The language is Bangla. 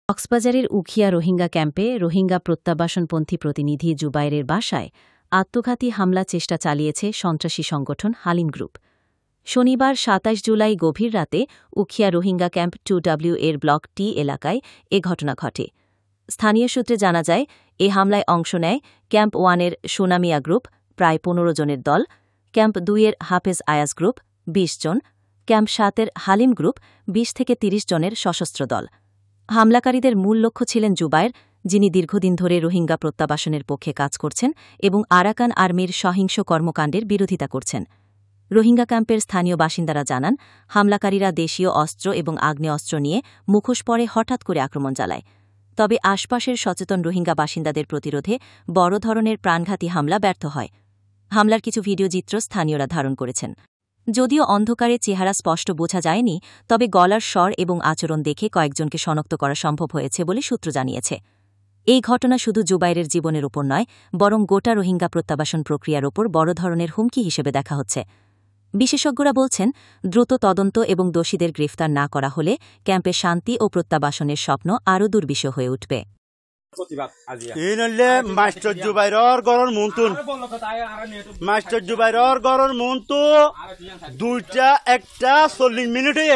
কক্সবাজারের উখিয়া রোহিঙ্গা ক্যাম্পে রোহিঙ্গা প্রত্যাবাসনপন্থী প্রতিনিধি জুবায়েরের বাসায় আত্মঘাতী হামলা চেষ্টা চালিয়েছে সন্ত্রাসী সংগঠন হালিম গ্রুপ। শনিবার ২৭ জুলাই গভীর রাতে উখিয়া রোহিঙ্গা ক্যাম্প 2W এর ব্লক টি এলাকায় এ ঘটনা ঘটে। স্থানীয় সূত্রে জানা যায়, এ হামলায় অংশ নেয় ক্যাম্প 1-এর সোনামিয়া গ্রুপ প্রায় ১৫ জনের দল, ক্যাম্প 2-এর হাফেজ আয়াজ গ্রুপ ২০ জন, ক্যাম্প 7-এর হালিম গ্রুপ ২০ থেকে ৩০ জনের সশস্ত্র দল। হামলাকারীদের মূল লক্ষ্য ছিলেন জুবায়ের, যিনি দীর্ঘদিন ধরে রোহিঙ্গা প্রত্যাবাসনের পক্ষে কাজ করছেন এবং আরাকান আর্মির সহিংস কর্মকাণ্ডের বিরোধিতা করছেন। রোহিঙ্গা ক্যাম্পের স্থানীয় বাসিন্দারা জানান, হামলাকারীরা দেশীয় অস্ত্র এবং আগ্নেয়াস্ত্র নিয়ে মুখোশ পরে হঠাৎ করে আক্রমণ চালায়। তবে আশপাশের সচেতন রোহিঙ্গা বাসিন্দাদের প্রতিরোধে বড় ধরনের প্রাণঘাতী হামলা ব্যর্থ হয়। হামলার কিছু ভিডিওচিত্র স্থানীয়রা ধারণ করেছেন। যদিও অন্ধকারে চেহারা স্পষ্ট বোঝা যায়নি, তবে গলার স্বর এবং আচরণ দেখে কয়েকজনকে শনাক্ত করা সম্ভব হয়েছে বলে সূত্র জানিয়েছে। এই ঘটনা শুধু জুবায়েরের জীবনের ওপর নয়, বরং গোটা রোহিঙ্গা প্রত্যাবাসন প্রক্রিয়ার ওপর বড় ধরনের হুমকি হিসেবে দেখা হচ্ছে। বিশেষজ্ঞরা বলছেন, দ্রুত তদন্ত এবং দোষীদের গ্রেফতার না করা হলে ক্যাম্পে শান্তি ও প্রত্যাবাসনের স্বপ্ন আরও দুর্বিষহ হয়ে উঠবে। মাস্টার জুবাইরর গরর মন্তু 2টা 1টা 40 মিনিটে